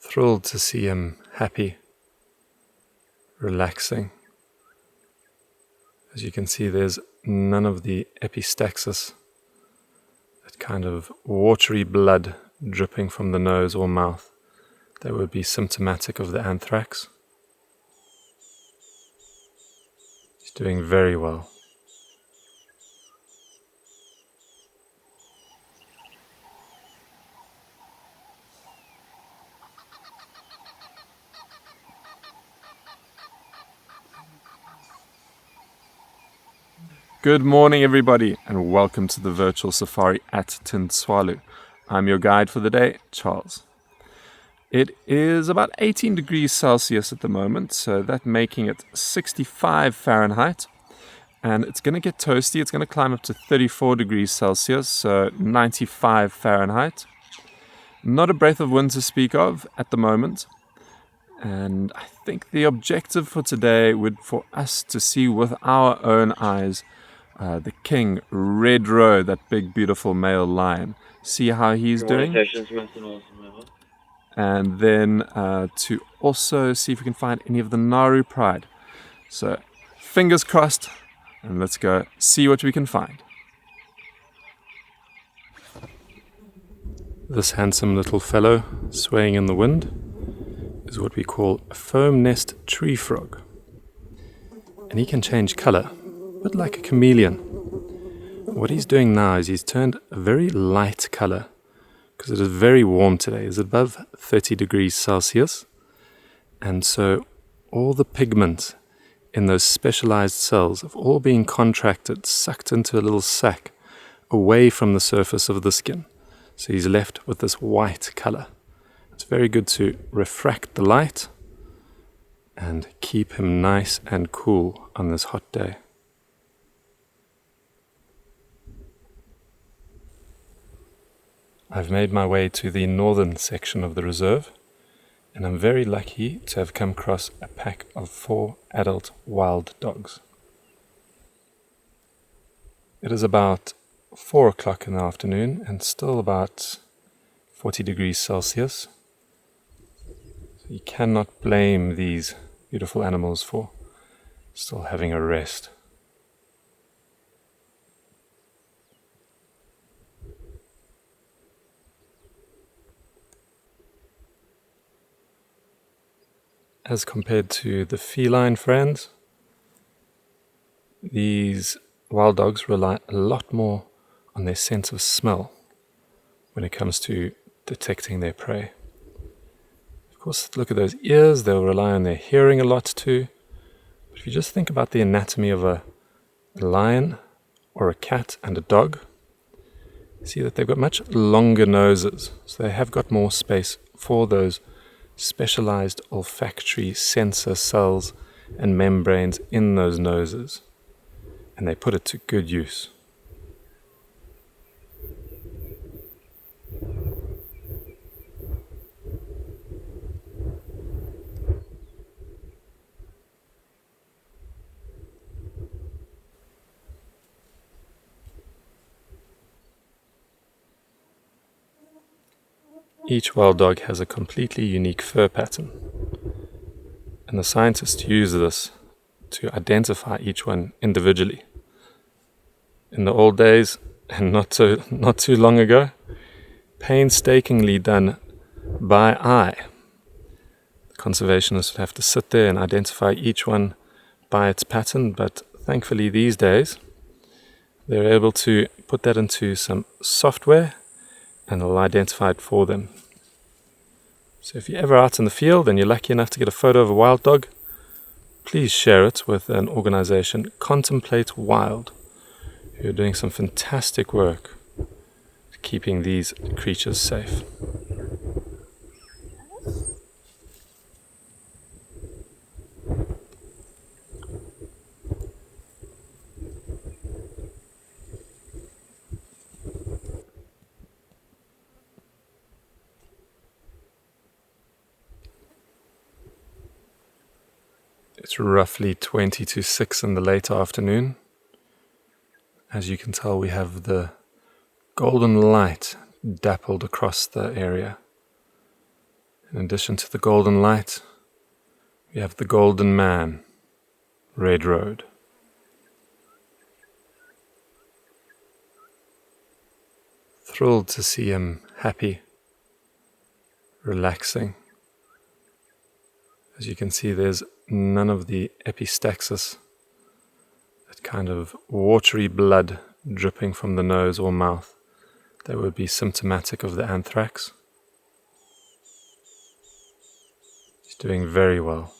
Thrilled to see him happy, relaxing. As you can see, there's none of the epistaxis, that kind of watery blood dripping from the nose or mouth that would be symptomatic of the anthrax. He's doing very well. Good morning, everybody, and welcome to the virtual safari at Tintswalu. I'm your guide for the day, Charles. It is about 18 degrees Celsius at the moment, so that making it 65 Fahrenheit. And it's going to get toasty. It's going to climb up to 34 degrees Celsius, so 95 Fahrenheit. Not a breath of wind to speak of at the moment. And I think the objective for today would for us to see with our own eyes the king, Red Roe, that big beautiful male lion. See how he's doing. And then to also see if we can find any of the Naru pride. So fingers crossed, and let's go see what we can find. This handsome little fellow swaying in the wind is what we call a foam nest tree frog. And he can change color, a bit like a chameleon. What he's doing now is he's turned a very light color because it is very warm today. It's above 30 degrees Celsius. And so all the pigment in those specialized cells have all been contracted, sucked into a little sac away from the surface of the skin. So he's left with this white color. It's very good to refract the light and keep him nice and cool on this hot day. I've made my way to the northern section of the reserve, and I'm very lucky to have come across a pack of 4 adult wild dogs. It is about 4 o'clock in the afternoon and still about 40 degrees Celsius. So you cannot blame these beautiful animals for still having a rest. As compared to the feline friends, these wild dogs rely a lot more on their sense of smell when it comes to detecting their prey. Of course, look at those ears, they'll rely on their hearing a lot too. But if you just think about the anatomy of a lion or a cat and a dog, you see that they've got much longer noses, so they have got more space for those specialized olfactory sensor cells and membranes in those noses, and they put it to good use. Each wild dog has a completely unique fur pattern, and the scientists use this to identify each one individually. In the old days, and not too long ago, painstakingly done by eye. The conservationists would have to sit there and identify each one by its pattern, but thankfully these days they're able to put that into some software and it'll identify it for them. So if you're ever out in the field and you're lucky enough to get a photo of a wild dog, please share it with an organization, Contemplate Wild, who are doing some fantastic work keeping these creatures safe. It's roughly 20 to 6 in the late afternoon. As you can tell, we have the golden light dappled across the area. In addition to the golden light, we have the golden man, Red Road. Thrilled to see him happy, relaxing. As you can see, there's none of the epistaxis, that kind of watery blood dripping from the nose or mouth that would be symptomatic of the anthrax. He's doing very well.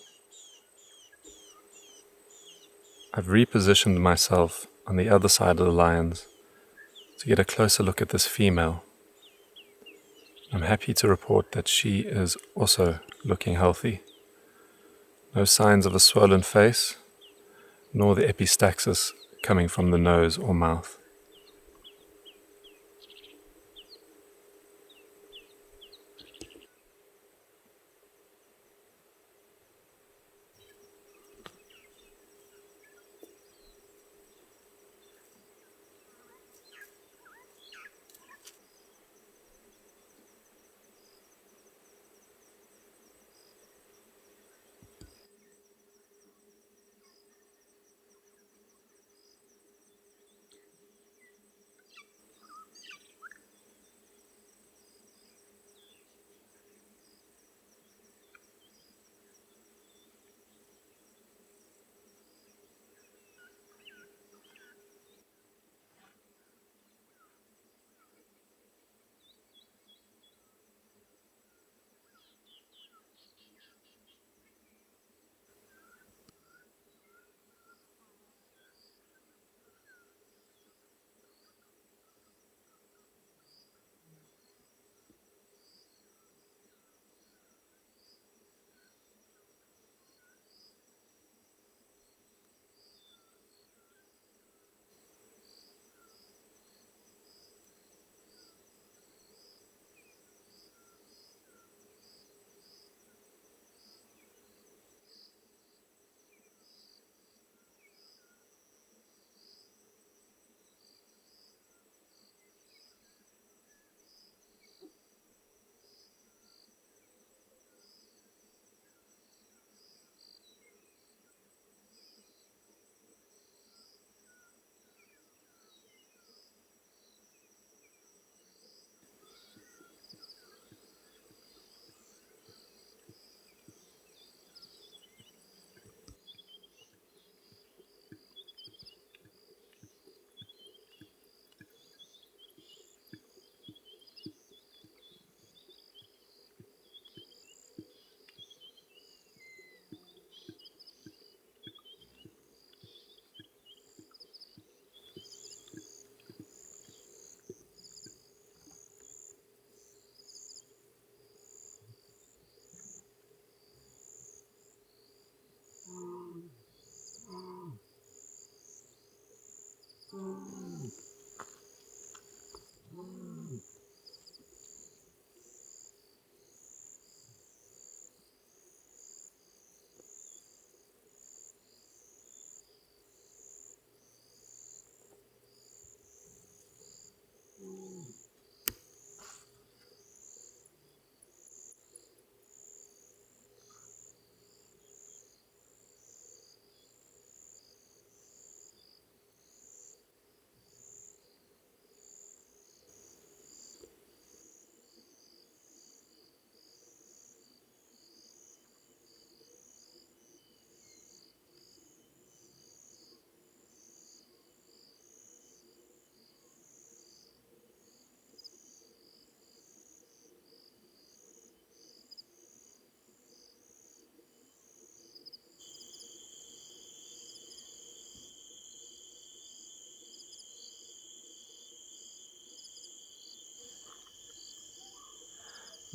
I've repositioned myself on the other side of the lions to get a closer look at this female. I'm happy to report that she is also looking healthy. No signs of a swollen face, nor the epistaxis coming from the nose or mouth.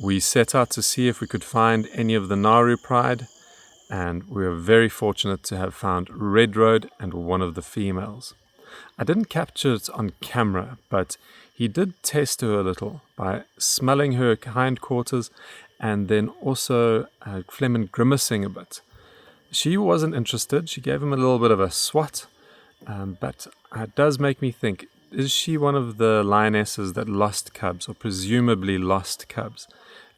We set out to see if we could find any of the Naru pride, and we were very fortunate to have found Red Road and one of the females. I didn't capture it on camera, but he did test her a little by smelling her hindquarters and then also Fleming grimacing a bit. She wasn't interested. She gave him a little bit of a swat, but it does make me think, is she one of the lionesses that lost cubs, or presumably lost cubs?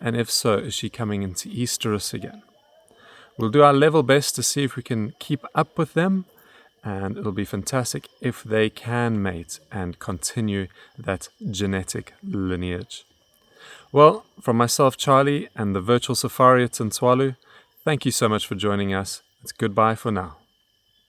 And if so, is she coming into estrus again? We'll do our level best to see if we can keep up with them, and it'll be fantastic if they can mate and continue that genetic lineage. Well, from myself, Charlie, and the virtual safari at Tintwalu, thank you so much for joining us. It's goodbye for now.